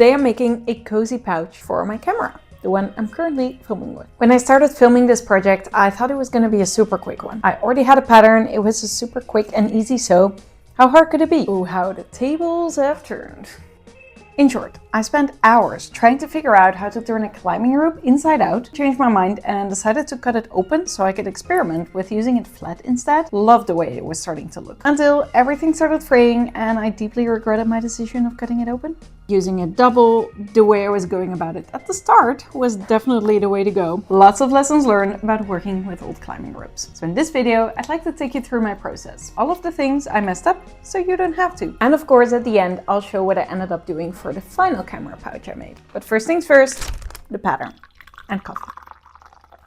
Today I'm making a cozy pouch for my camera, the one I'm currently filming with. When I started filming this project, I thought it was going to be a super quick one. I already had a pattern, it was a super quick and easy sew. How hard could it be? Oh, how the tables have turned. In short, I spent hours trying to figure out how to turn a climbing rope inside out, changed my mind and decided to cut it open so I could experiment with using it flat instead. Loved the way it was starting to look. Until everything started fraying and I deeply regretted my decision of cutting it open. Using a double, the way I was going about it at the start was definitely the way to go. Lots of lessons learned about working with old climbing ropes. So in this video, I'd like to take you through my process. All of the things I messed up so you don't have to. And of course at the end, I'll show what I ended up doing for the final camera pouch I made. But first things first, the pattern and cover.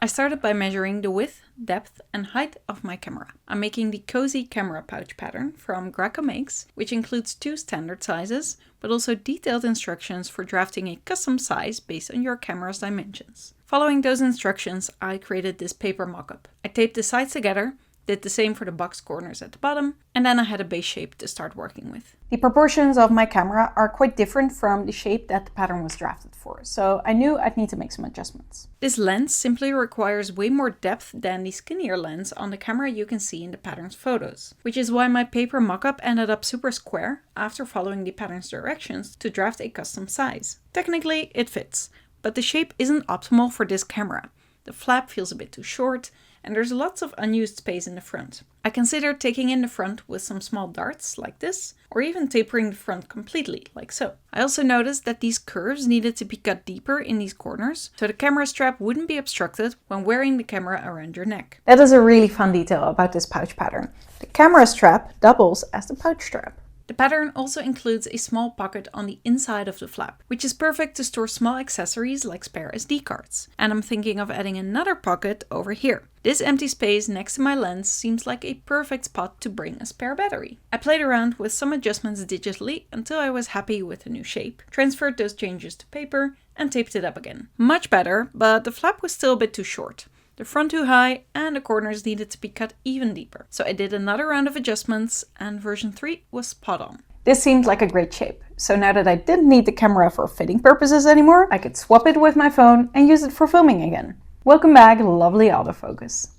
I started by measuring the width, depth and height of my camera. I'm making the cozy camera pouch pattern from Graco Makes, which includes 2 standard sizes, but also detailed instructions for drafting a custom size based on your camera's dimensions. Following those instructions, I created this paper mock-up. I taped the sides together, did the same for the box corners at the bottom, and then I had a base shape to start working with. The proportions of my camera are quite different from the shape that the pattern was drafted for, so I knew I'd need to make some adjustments. This lens simply requires way more depth than the skinnier lens on the camera you can see in the pattern's photos, which is why my paper mock-up ended up super square after following the pattern's directions to draft a custom size. Technically, it fits, but the shape isn't optimal for this camera. The flap feels a bit too short, and there's lots of unused space in the front. I considered taking in the front with some small darts like this, or even tapering the front completely, like so. I also noticed that these curves needed to be cut deeper in these corners, so the camera strap wouldn't be obstructed when wearing the camera around your neck. That is a really fun detail about this pouch pattern. The camera strap doubles as the pouch strap. The pattern also includes a small pocket on the inside of the flap, which is perfect to store small accessories like spare SD cards. And I'm thinking of adding another pocket over here. This empty space next to my lens seems like a perfect spot to bring a spare battery. I played around with some adjustments digitally until I was happy with the new shape, transferred those changes to paper and taped it up again. Much better, but the flap was still a bit too short. The front too high and the corners needed to be cut even deeper. So I did another round of adjustments and version 3 was spot on. This seemed like a great shape. So now that I didn't need the camera for fitting purposes anymore, I could swap it with my phone and use it for filming again. Welcome back, lovely autofocus.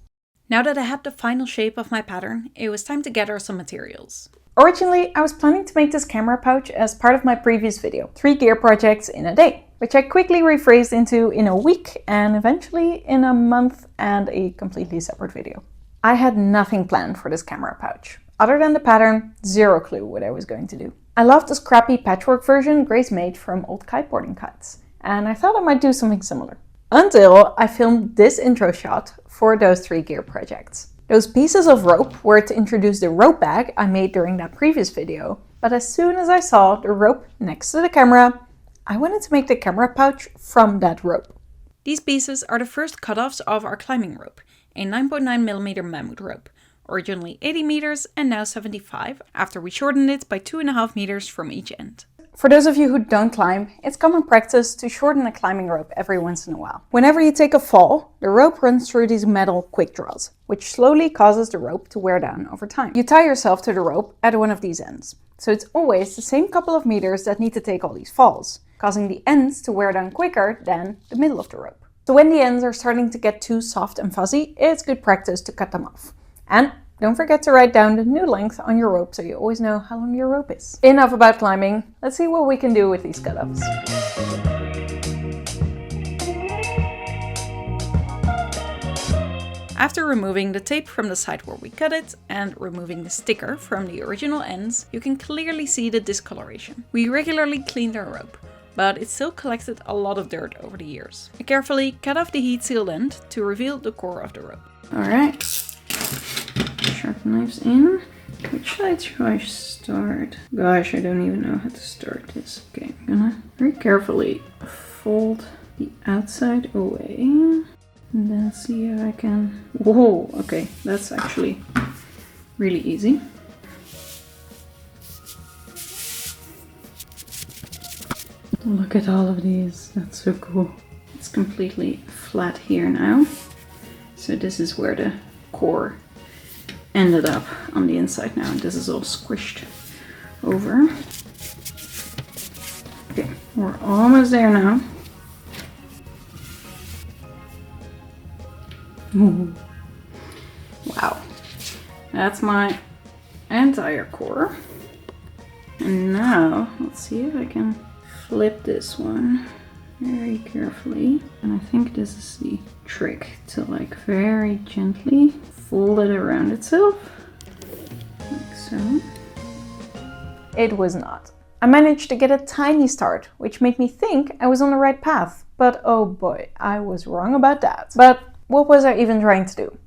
Now that I had the final shape of my pattern, it was time to gather some materials. Originally, I was planning to make this camera pouch as part of my previous video, 3 gear projects in a day, which I quickly rephrased into in a week and eventually in a month and a completely separate video. I had nothing planned for this camera pouch. Other than the pattern, zero clue what I was going to do. I loved the scrappy patchwork version Grace made from old kiteboarding kites, and I thought I might do something similar. Until I filmed this intro shot for those 3 gear projects. Those pieces of rope were to introduce the rope bag I made during that previous video, but as soon as I saw the rope next to the camera, I wanted to make the camera pouch from that rope. These pieces are the first cutoffs of our climbing rope, a 9.9mm mammoth rope, originally 80 meters and now 75 after we shortened it by 2.5 meters from each end. For those of you who don't climb, it's common practice to shorten a climbing rope every once in a while. Whenever you take a fall, the rope runs through these metal quick draws, which slowly causes the rope to wear down over time. You tie yourself to the rope at one of these ends, so it's always the same couple of meters that need to take all these falls, causing the ends to wear down quicker than the middle of the rope. So when the ends are starting to get too soft and fuzzy, it's good practice to cut them off. And don't forget to write down the new length on your rope so you always know how long your rope is. Enough about climbing, let's see what we can do with these cutoffs. After removing the tape from the side where we cut it and removing the sticker from the original ends, you can clearly see the discoloration. We regularly cleaned our rope, but it still collected a lot of dirt over the years. I carefully cut off the heat sealed end to reveal the core of the rope. Alright. Sharp knives in. Which side should I start? Gosh, I don't even know how to start this. Okay, I'm gonna very carefully fold the outside away. And then see if I can... Whoa, okay, that's actually really easy. Look at all of these, that's so cool. It's completely flat here now. So this is where the core ended up on the inside now, and this is all squished over. Okay, We're almost there now. Ooh. Wow, that's my entire core. And now, let's see if I can flip this one very carefully. And I think this is the trick, to like very gently fold it around itself, like so. It was not. I managed to get a tiny start, which made me think I was on the right path. But oh boy, I was wrong about that. But what was I even trying to do?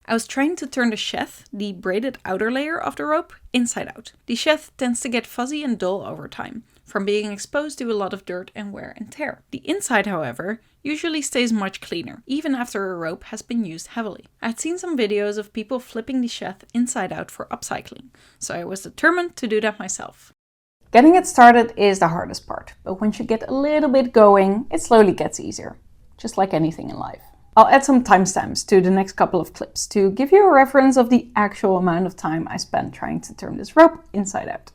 I was trying to turn the sheath, the braided outer layer of the rope, inside out. The sheath tends to get fuzzy and dull over time, from being exposed to a lot of dirt and wear and tear. The inside, however, usually stays much cleaner, even after a rope has been used heavily. I had seen some videos of people flipping the sheath inside out for upcycling, so I was determined to do that myself. Getting it started is the hardest part, but once you get a little bit going, it slowly gets easier, just like anything in life. I'll add some timestamps to the next couple of clips to give you a reference of the actual amount of time I spent trying to turn this rope inside out.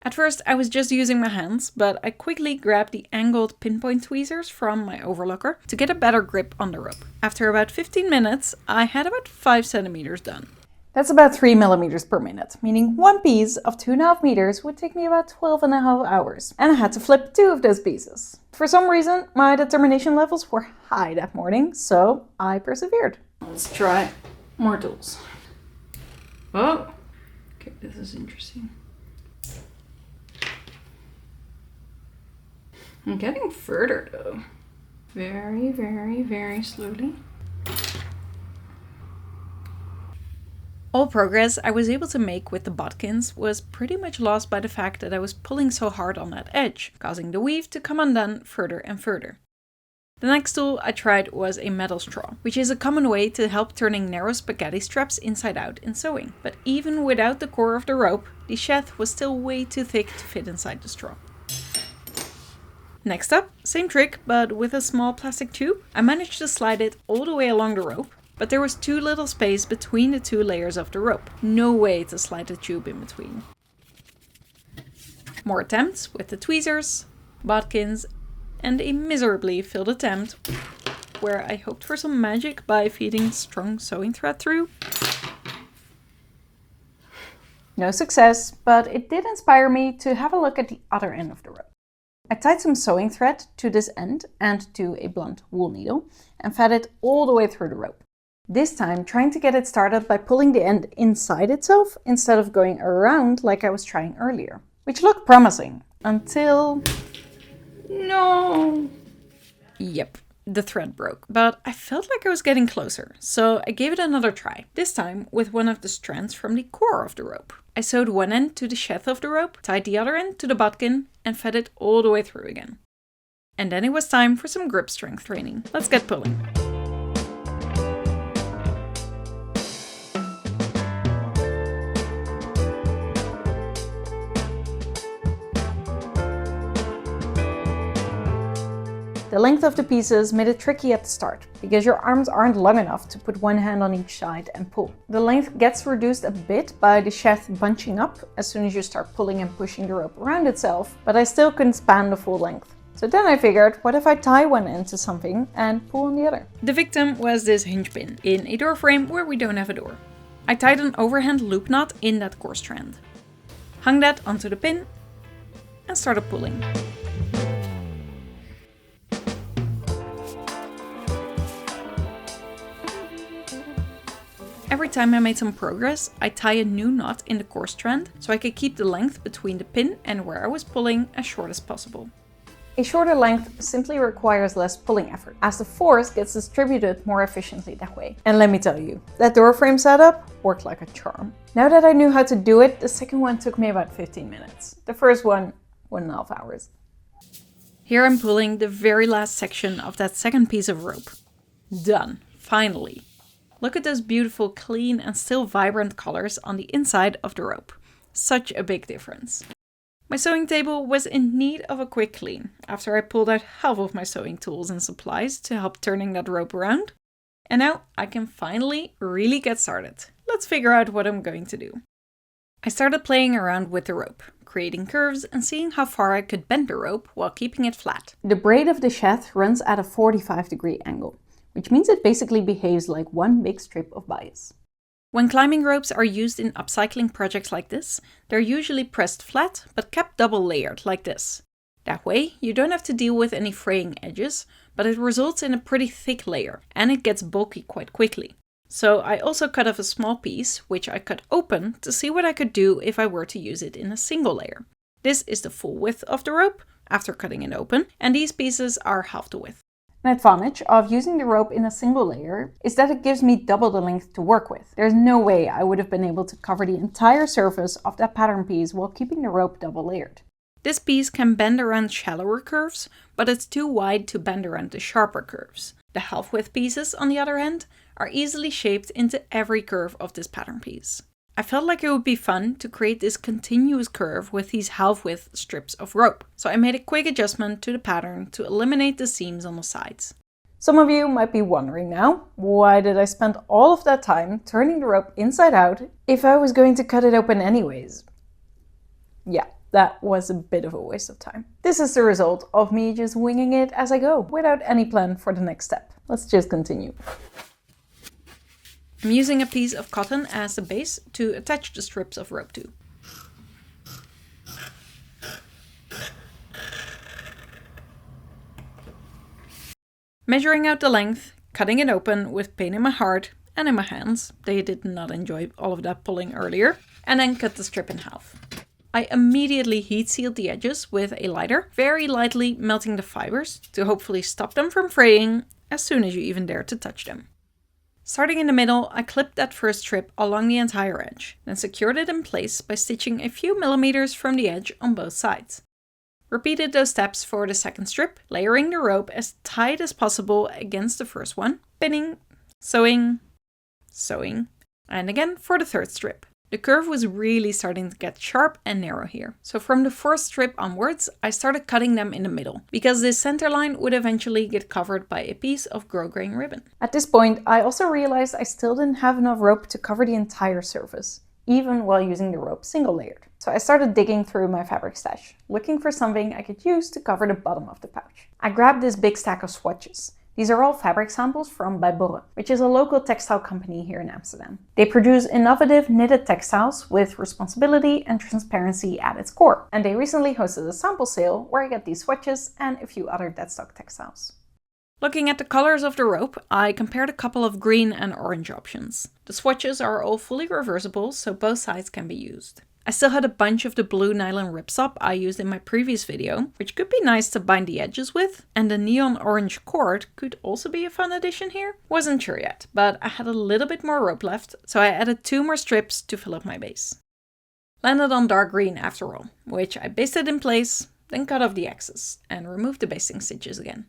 At first I was just using my hands, but I quickly grabbed the angled pinpoint tweezers from my overlocker to get a better grip on the rope. After about 15 minutes, I had about 5 centimeters done. That's about 3 millimeters per minute, meaning one piece of 2.5 meters would take me about 12.5 hours. And I had to flip 2 of those pieces. For some reason, my determination levels were high that morning, so I persevered. Let's try more tools. Oh, okay, this is interesting. I'm getting further though. Very, very, very slowly. All progress I was able to make with the botkins was pretty much lost by the fact that I was pulling so hard on that edge, causing the weave to come undone further and further. The next tool I tried was a metal straw, which is a common way to help turning narrow spaghetti straps inside out in sewing. But even without the core of the rope, the sheath was still way too thick to fit inside the straw. Next up, same trick, but with a small plastic tube. I managed to slide it all the way along the rope, but there was too little space between the 2 layers of the rope. No way to slide the tube in between. More attempts with the tweezers, bodkins, and a miserably failed attempt where I hoped for some magic by feeding strong sewing thread through. No success, but it did inspire me to have a look at the other end of the rope. I tied some sewing thread to this end and to a blunt wool needle and fed it all the way through the rope. This time trying to get it started by pulling the end inside itself instead of going around like I was trying earlier, which looked promising until... No! Yep, the thread broke, but I felt like I was getting closer, so I gave it another try, this time with one of the strands from the core of the rope. I sewed one end to the sheath of the rope, tied the other end to the bodkin, and fed it all the way through again. And then it was time for some grip strength training. Let's get pulling. The length of the pieces made it tricky at the start, because your arms aren't long enough to put one hand on each side and pull. The length gets reduced a bit by the sheath bunching up as soon as you start pulling and pushing the rope around itself, but I still couldn't span the full length. So then I figured, what if I tie one end to something and pull on the other? The victim was this hinge pin in a door frame where we don't have a door. I tied an overhand loop knot in that core strand, hung that onto the pin and started pulling. Every time I made some progress, I tie a new knot in the core strand so I could keep the length between the pin and where I was pulling as short as possible. A shorter length simply requires less pulling effort, as the force gets distributed more efficiently that way. And let me tell you, that door frame setup worked like a charm. Now that I knew how to do it, the second one took me about 15 minutes. The first one, 1.5 hours. Here I'm pulling the very last section of that second piece of rope. Done, finally. Look at those beautiful, clean and still vibrant colors on the inside of the rope. Such a big difference. My sewing table was in need of a quick clean after I pulled out half of my sewing tools and supplies to help turning that rope around. And now I can finally really get started. Let's figure out what I'm going to do. I started playing around with the rope, creating curves and seeing how far I could bend the rope while keeping it flat. The braid of the sheath runs at a 45-degree angle, which means it basically behaves like one big strip of bias. When climbing ropes are used in upcycling projects like this, they're usually pressed flat but kept double layered like this. That way, you don't have to deal with any fraying edges, but it results in a pretty thick layer, and it gets bulky quite quickly. So I also cut off a small piece, which I cut open to see what I could do if I were to use it in a single layer. This is the full width of the rope after cutting it open, and these pieces are half the width. An advantage of using the rope in a single layer is that it gives me double the length to work with. There's no way I would have been able to cover the entire surface of that pattern piece while keeping the rope double layered. This piece can bend around shallower curves, but it's too wide to bend around the sharper curves. The half-width pieces, on the other hand, are easily shaped into every curve of this pattern piece. I felt like it would be fun to create this continuous curve with these half-width strips of rope, so I made a quick adjustment to the pattern to eliminate the seams on the sides. Some of you might be wondering now, why did I spend all of that time turning the rope inside out if I was going to cut it open anyways? Yeah, that was a bit of a waste of time. This is the result of me just winging it as I go, without any plan for the next step. Let's just continue. I'm using a piece of cotton as the base to attach the strips of rope to. Measuring out the length, cutting it open with pain in my heart and in my hands, they did not enjoy all of that pulling earlier, and then cut the strip in half. I immediately heat sealed the edges with a lighter, very lightly melting the fibers to hopefully stop them from fraying as soon as you even dare to touch them. Starting in the middle, I clipped that first strip along the entire edge, then secured it in place by stitching a few millimeters from the edge on both sides. Repeated those steps for the second strip, layering the rope as tight as possible against the first one, pinning, sewing, sewing, and again for the third strip. The curve was really starting to get sharp and narrow here. So from the fourth strip onwards, I started cutting them in the middle, because this center line would eventually get covered by a piece of grosgrain ribbon. At this point, I also realized I still didn't have enough rope to cover the entire surface, even while using the rope single layered. So I started digging through my fabric stash, looking for something I could use to cover the bottom of the pouch. I grabbed this big stack of swatches. These are all fabric samples from Bij Borre, which is a local textile company here in Amsterdam. They produce innovative knitted textiles with responsibility and transparency at its core. And they recently hosted a sample sale where I got these swatches and a few other deadstock textiles. Looking at the colors of the rope, I compared a couple of green and orange options. The swatches are all fully reversible, so both sides can be used. I still had a bunch of the blue nylon ripstop I used in my previous video, which could be nice to bind the edges with, and the neon orange cord could also be a fun addition here. Wasn't sure yet, but I had a little bit more rope left, so I added 2 more strips to fill up my base. Landed on dark green after all, which I basted in place, then cut off the excess, and removed the basting stitches again.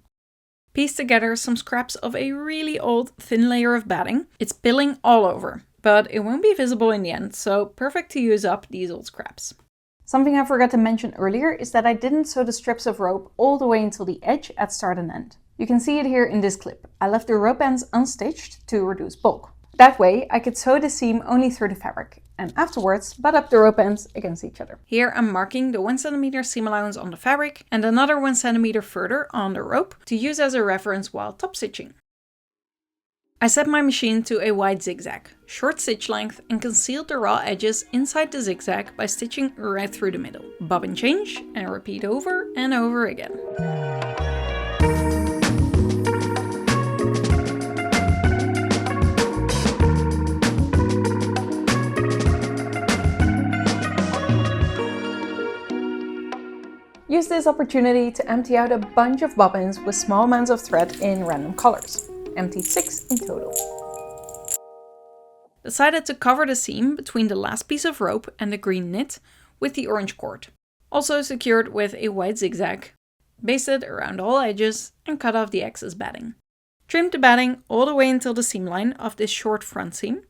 Pieced together some scraps of a really old thin layer of batting. It's pilling all over, but it won't be visible in the end, so perfect to use up these old scraps. Something I forgot to mention earlier is that I didn't sew the strips of rope all the way until the edge at start and end. You can see it here in this clip. I left the rope ends unstitched to reduce bulk. That way I could sew the seam only through the fabric, and afterwards butt up the rope ends against each other. Here I'm marking the 1 cm seam allowance on the fabric and another 1 cm further on the rope to use as a reference while top stitching. I set my machine to a wide zigzag, short stitch length, and concealed the raw edges inside the zigzag by stitching right through the middle. Bobbin change and repeat over and over again. Use this opportunity to empty out a bunch of bobbins with small amounts of thread in random colors. Emptied 6 in total. Decided to cover the seam between the last piece of rope and the green knit with the orange cord. Also secured with a white zigzag. Basted around all edges and cut off the excess batting. Trimmed the batting all the way until the seam line of this short front seam,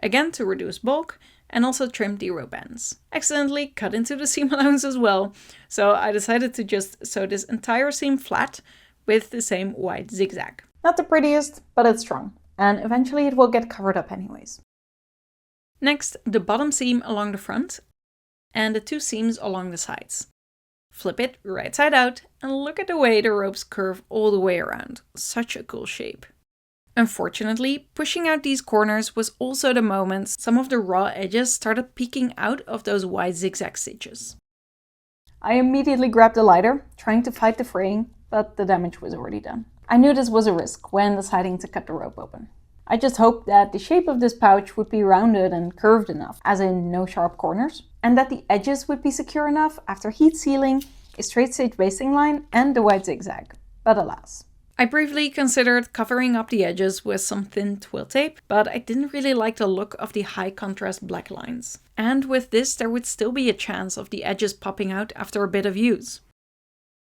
again to reduce bulk, and also trimmed the rope ends. Accidentally cut into the seam allowance as well, so I decided to just sew this entire seam flat with the same white zigzag. Not the prettiest, but it's strong, and eventually it will get covered up anyways. Next, the bottom seam along the front, and the 2 seams along the sides. Flip it right side out and look at the way the ropes curve all the way around. Such a cool shape. Unfortunately, pushing out these corners was also the moment some of the raw edges started peeking out of those wide zigzag stitches. I immediately grabbed a lighter, trying to fight the fraying, but the damage was already done. I knew this was a risk when deciding to cut the rope open. I just hoped that the shape of this pouch would be rounded and curved enough, as in no sharp corners, and that the edges would be secure enough after heat sealing, a straight stitch basting line, and the wide zigzag. But alas. I briefly considered covering up the edges with some thin twill tape, but I didn't really like the look of the high contrast black lines. And with this, there would still be a chance of the edges popping out after a bit of use.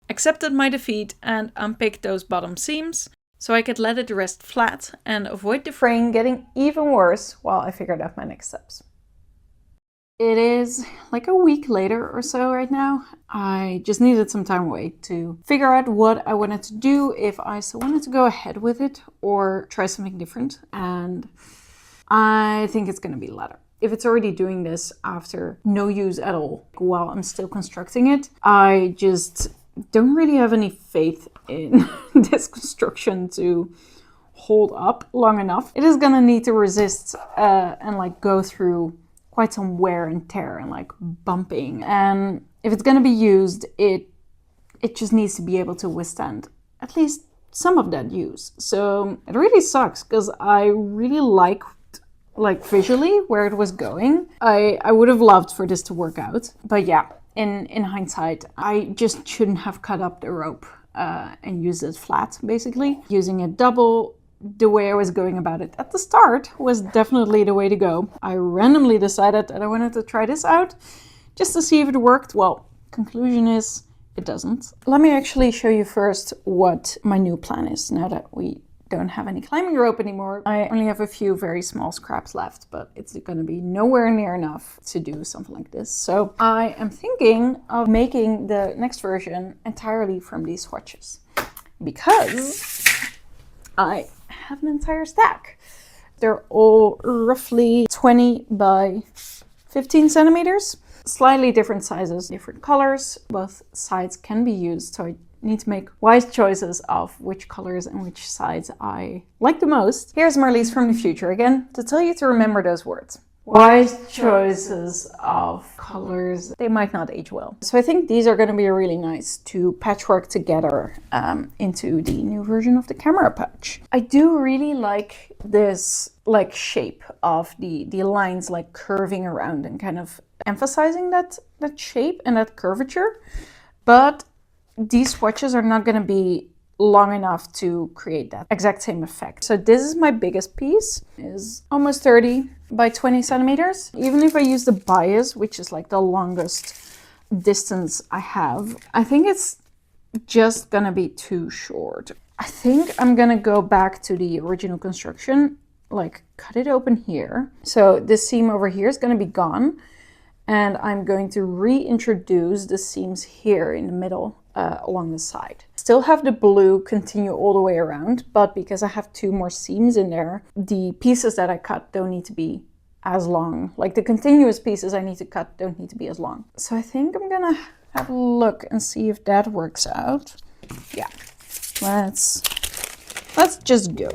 Accepted my defeat and unpicked those bottom seams, so I could let it rest flat and avoid the fraying getting even worse while I figured out my next steps. It is like a week later or so right now. I just needed some time away to figure out what I wanted to do, if I still wanted to go ahead with it or try something different. And I think it's going to be the latter. If it's already doing this after no use at all while I'm still constructing it, I just don't really have any faith in this construction to hold up long enough. It is going to need to resist and like go through quite some wear and tear and like bumping, and if it's going to be used, it just needs to be able to withstand at least some of that use. So it really sucks because I really liked like visually where it was going. I would have loved for this to work out, but yeah, in hindsight, I just shouldn't have cut up the rope and used it flat. Basically using it double, the way I was going about it at the start was definitely the way to go. I randomly decided that I wanted to try this out just to see if it worked. Well, conclusion is it doesn't. Let me actually show you first what my new plan is now that we don't have any climbing rope anymore. I only have a few very small scraps left, but it's going to be nowhere near enough to do something like this. So I am thinking of making the next version entirely from these swatches because I have an entire stack. They're all roughly 20 by 15 centimeters. Slightly different sizes, different colors. Both sides can be used, so I need to make wise choices of which colors and which sides I like the most. Here's Marlies from the future again to tell you to remember those words. Wise choices of colors. They might not age well. So I think these are going to be really nice to patchwork together into the new version of the camera pouch. I do really like this like shape of the lines like curving around and kind of emphasizing that shape and that curvature. But these swatches are not going to be long enough to create that exact same effect. So this is my biggest piece, is almost 30 by 20 centimeters. Even if I use the bias, which is like the longest distance I have, I think it's just gonna be too short. I think I'm gonna go back to the original construction, like cut it open here. So this seam over here is gonna be gone. And I'm going to reintroduce the seams here in the middle along the side. Still have the blue continue all the way around, but because I have 2 more seams in there, the pieces that I cut don't need to be as long. Like the continuous pieces I need to cut don't need to be as long. So I think I'm gonna have a look and see if that works out. Yeah, let's just go.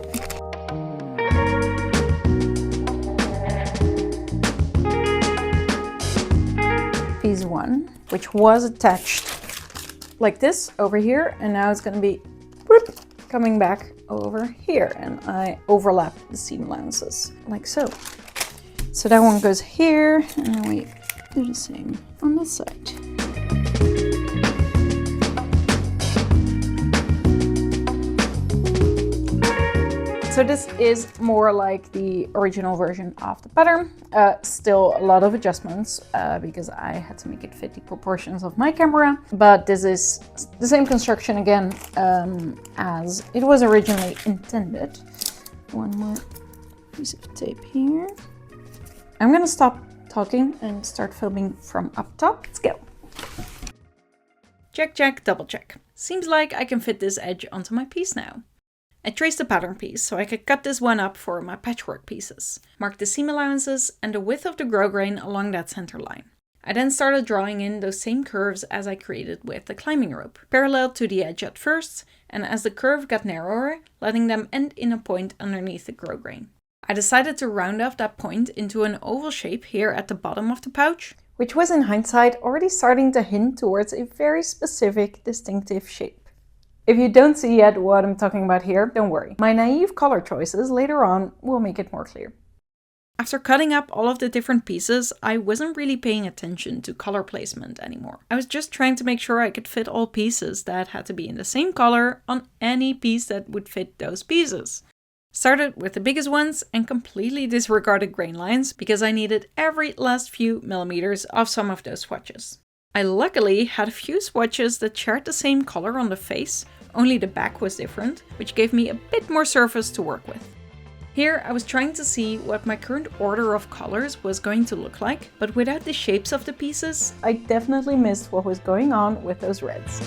Piece 1, which was attached like this over here, and now it's going to be whoop, coming back over here, and I overlap the seam allowances like so. So that one goes here, and then we do the same on this side. So this is more like the original version of the pattern. Still a lot of adjustments because I had to make it fit the proportions of my camera. But this is the same construction again as it was originally intended. One more piece of tape here. I'm gonna stop talking and start filming from up top. Let's go. Check, check, double check. Seems like I can fit this edge onto my piece now. I traced the pattern piece so I could cut this one up for my patchwork pieces. Mark the seam allowances and the width of the grosgrain along that center line. I then started drawing in those same curves as I created with the climbing rope, parallel to the edge at first, and as the curve got narrower, letting them end in a point underneath the grosgrain. I decided to round off that point into an oval shape here at the bottom of the pouch, which was in hindsight already starting to hint towards a very specific, distinctive shape. If you don't see yet what I'm talking about here, don't worry. My naive color choices later on will make it more clear. After cutting up all of the different pieces, I wasn't really paying attention to color placement anymore. I was just trying to make sure I could fit all pieces that had to be in the same color on any piece that would fit those pieces. Started with the biggest ones and completely disregarded grain lines because I needed every last few millimeters of some of those swatches. I luckily had a few swatches that shared the same color on the face, only the back was different, which gave me a bit more surface to work with. Here I was trying to see what my current order of colors was going to look like, but without the shapes of the pieces, I definitely missed what was going on with those reds.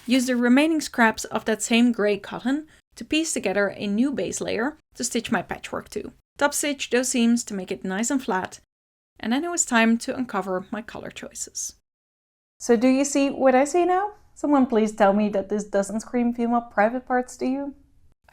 Use the remaining scraps of that same grey cotton to piece together a new base layer to stitch my patchwork to. Top stitch those seams to make it nice and flat, and then it was time to uncover my color choices. So do you see what I see now? Someone please tell me that this doesn't scream female private parts to you?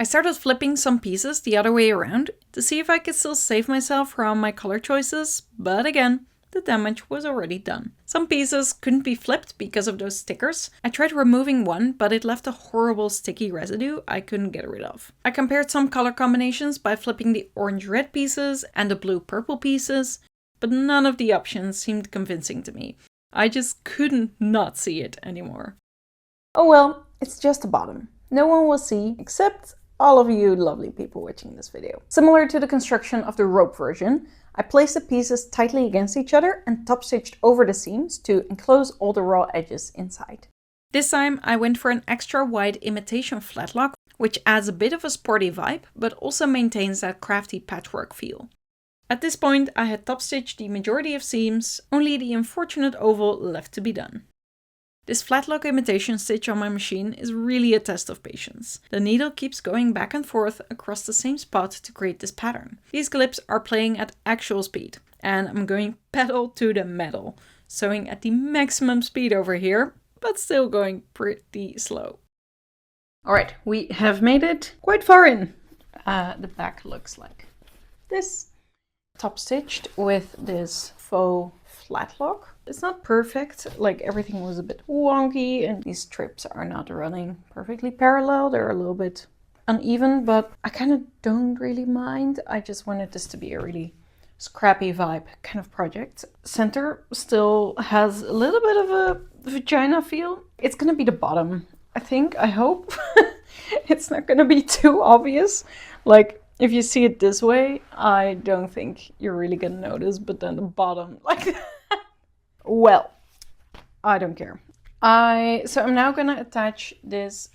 I started flipping some pieces the other way around to see if I could still save myself from my color choices, but again, the damage was already done. Some pieces couldn't be flipped because of those stickers. I tried removing one, but it left a horrible sticky residue I couldn't get rid of. I compared some color combinations by flipping the orange-red pieces and the blue-purple pieces, but none of the options seemed convincing to me. I just couldn't not see it anymore. Oh well, it's just the bottom. No one will see, except all of you lovely people watching this video. Similar to the construction of the rope version, I placed the pieces tightly against each other and top stitched over the seams to enclose all the raw edges inside. This time I went for an extra wide imitation flatlock, which adds a bit of a sporty vibe, but also maintains that crafty patchwork feel. At this point I had top stitched the majority of seams, only the unfortunate oval left to be done. This flatlock imitation stitch on my machine is really a test of patience. The needle keeps going back and forth across the same spot to create this pattern. These clips are playing at actual speed, and I'm going pedal to the metal, sewing at the maximum speed over here, but still going pretty slow. Alright, we have made it quite far in. The back looks like this. Top stitched with this faux flatlock. It's not perfect, like everything was a bit wonky and these strips are not running perfectly parallel. They're a little bit uneven, but I kind of don't really mind. I just wanted this to be a really scrappy vibe kind of project. Center still has a little bit of a vagina feel. It's gonna be the bottom, I think, I hope. It's not gonna be too obvious. Like, if you see it this way, I don't think you're really gonna notice, but then the bottom, like well, I don't care. So I'm now gonna attach this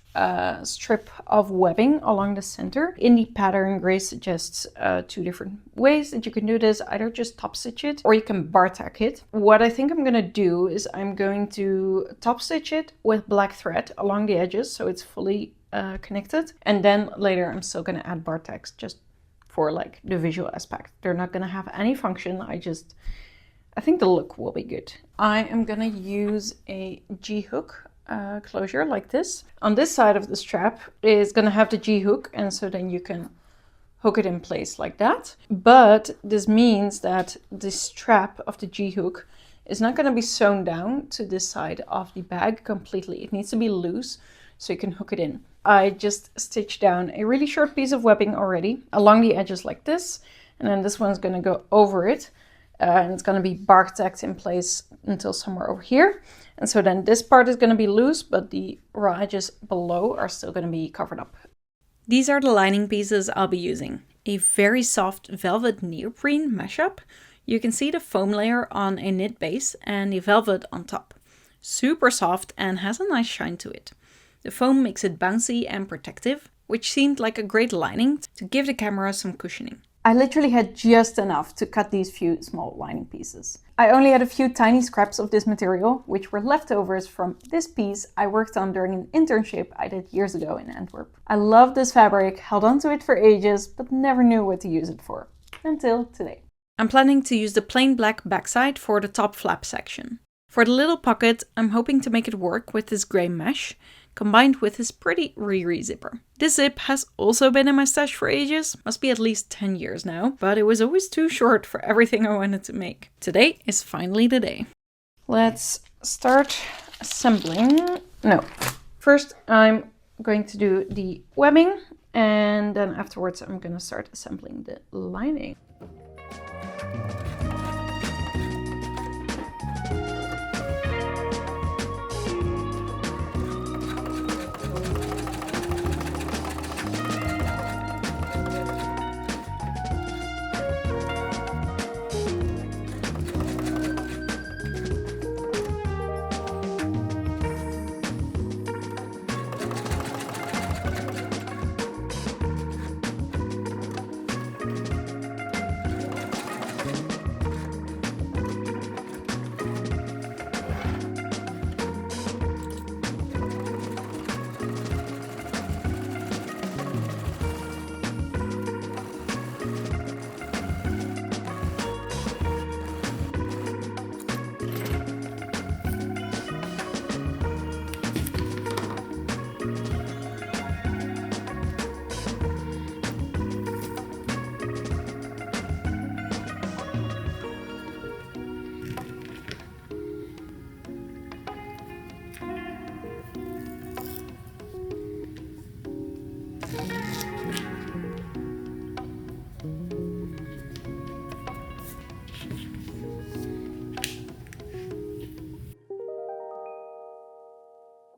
strip of webbing along the center. In the pattern, Grace suggests two different ways that you can do this. Either just top stitch it or you can bar tack it. What I think I'm gonna do is I'm going to top stitch it with black thread along the edges so it's fully connected. And then later I'm still gonna add bar tacks just for like the visual aspect. They're not gonna have any function. I think the look will be good. I am gonna use a G-hook closure like this. On this side of the strap is gonna have the G-hook, and so then you can hook it in place like that. But this means that the strap of the G-hook is not gonna be sewn down to this side of the bag completely. It needs to be loose so you can hook it in. I just stitched down a really short piece of webbing already along the edges like this, and then this one's gonna go over it. And it's going to be bar tacked in place until somewhere over here. And so then this part is going to be loose, but the raw edges below are still going to be covered up. These are the lining pieces I'll be using. A very soft velvet neoprene mashup. You can see the foam layer on a knit base and the velvet on top. super soft and has a nice shine to it. The foam makes it bouncy and protective, which seemed like a great lining to give the camera some cushioning. I literally had just enough to cut these few small lining pieces. I only had a few tiny scraps of this material, which were leftovers from this piece I worked on during an internship I did years ago in Antwerp. I loved this fabric, held onto it for ages, but never knew what to use it for. Until today. I'm planning to use the plain black backside for the top flap section. For the little pocket, I'm hoping to make it work with this grey mesh, combined with this pretty Riri zipper. This zip has also been in my stash for ages, must be at least 10 years now, but it was always too short for everything I wanted to make. Today is finally the day. Let's start assembling. No, first I'm going to do the webbing, and then afterwards I'm going to start assembling the lining.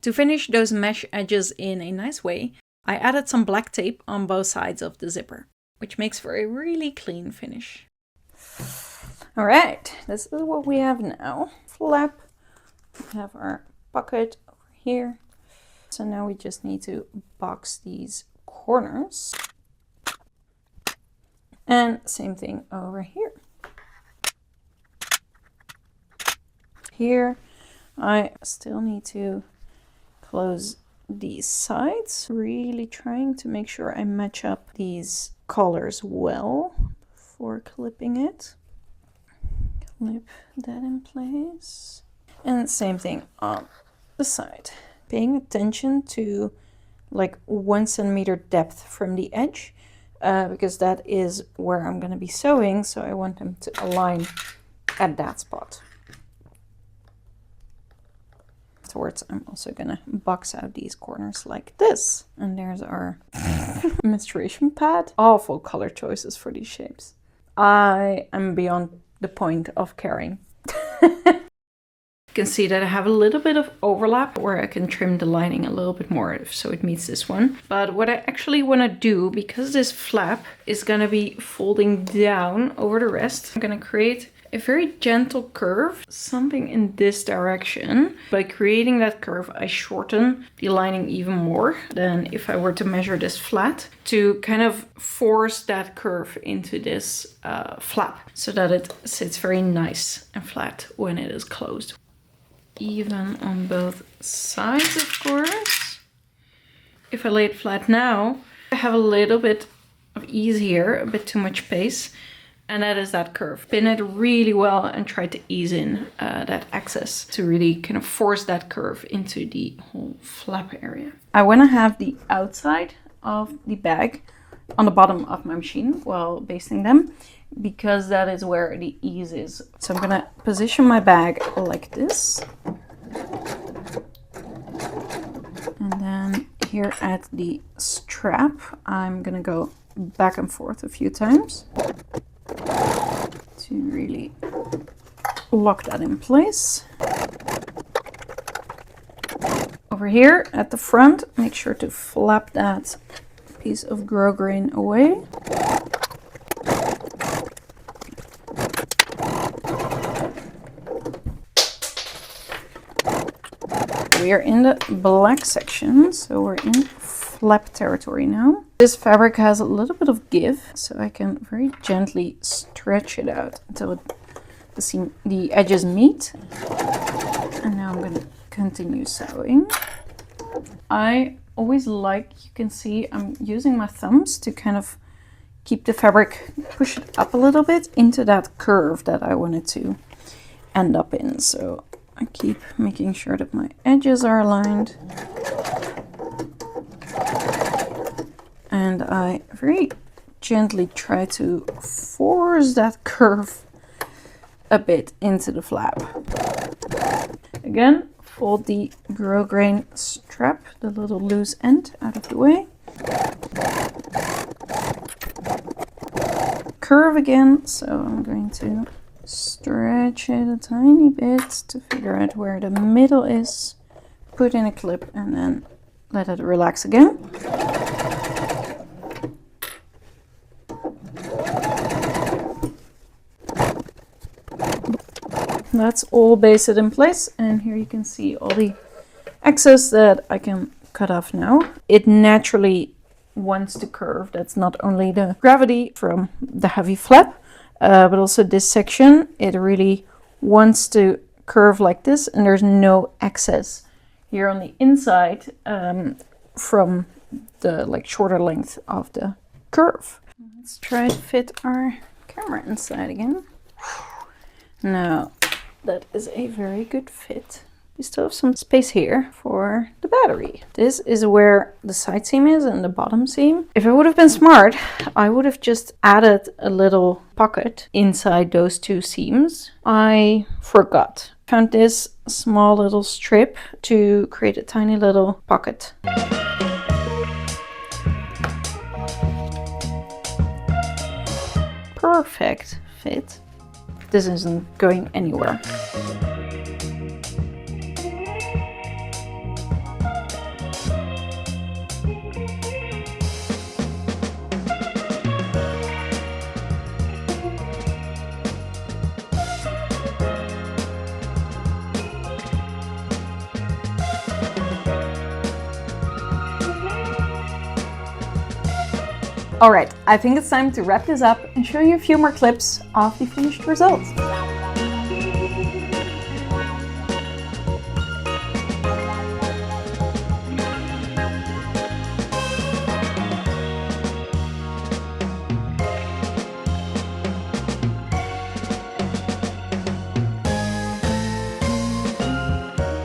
To finish those mesh edges in a nice way, I added some black tape on both sides of the zipper, which makes for a really clean finish. Alright, this is what we have now. Flap, we have our pocket over here. So now we just need to box these corners. And same thing over here. Here, I still need to close these sides, really trying to make sure I match up these collars well before clipping it. Clip that in place. And same thing on the side. Paying attention to like 1 centimeter depth from the edge, because that is where I'm going to be sewing, so I want them to align at that spot. Afterwards, I'm also gonna box out these corners like this. And there's our menstruation pad. Awful color choices for these shapes. I am beyond the point of caring. You can see that I have a little bit of overlap where I can trim the lining a little bit more so it meets this one. But what I actually want to do, because this flap is going to be folding down over the rest, I'm going to create a very gentle curve, something in this direction. By creating that curve, I shorten the lining even more than if I were to measure this flat, to kind of force that curve into this flap so that it sits very nice and flat when it is closed. Even on both sides, of course. If I lay it flat now, I have a little bit of ease here, a bit too much pace. And that is that curve. Pin it really well and try to ease in that axis to really kind of force that curve into the whole flap area. I want to have the outside of the bag on the bottom of my machine while basting them, because that is where the ease is. So I'm going to position my bag like this. And then here at the strap, I'm going to go back and forth a few times to really lock that in place. Over here at the front, make sure to flap that piece of grosgrain away. we're in the black section, so we're in flap territory now. This fabric has a little bit of give, so I can very gently stretch it out until the edges meet. And now I'm going to continue sewing. I always like, you can see I'm using my thumbs to kind of keep the fabric, push it up a little bit into that curve that I wanted to end up in. So I keep making sure that my edges are aligned. And I very gently try to force that curve a bit into the flap. Again, fold the grosgrain strap, the little loose end, out of the way. Curve again, so I'm going to stretch it a tiny bit to figure out where the middle is. Put in a clip and then let it relax again. That's all basted in place, and here you can see all the excess that I can cut off now. It naturally wants to curve. That's not only the gravity from the heavy flap, but also this section. It really wants to curve like this, and there's no excess here on the inside from the shorter length of the curve. Let's try to fit our camera inside again. Now, that is a very good fit. We still have some space here for the battery. This is where the side seam is and the bottom seam. If I would have been smart, I would have just added a little pocket inside those two seams. I forgot. Found this small little strip to create a tiny little pocket. Perfect fit. This isn't going anywhere. Alright, I think it's time to wrap this up and show you a few more clips of the finished result.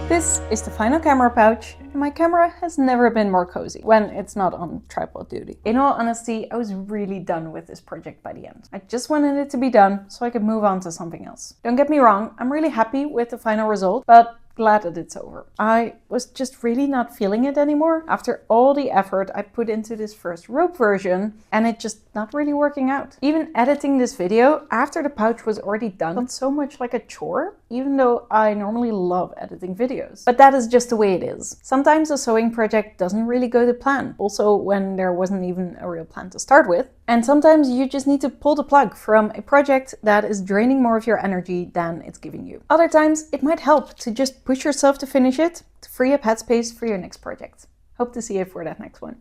This is the final camera pouch, and my camera has never been more cozy when it's not on tripod duty. In all honesty, I was really done with this project by the end. I just wanted it to be done so I could move on to something else. Don't get me wrong, I'm really happy with the final result, but glad that it's over. I was just really not feeling it anymore after all the effort I put into this first rope version, and it just not really working out. Even editing this video after the pouch was already done felt so much like a chore, even though I normally love editing videos. But that is just the way it is. Sometimes a sewing project doesn't really go to plan, also when there wasn't even a real plan to start with. And sometimes you just need to pull the plug from a project that is draining more of your energy than it's giving you. Other times it might help to just push yourself to finish it, to free up headspace for your next project. Hope to see you for that next one.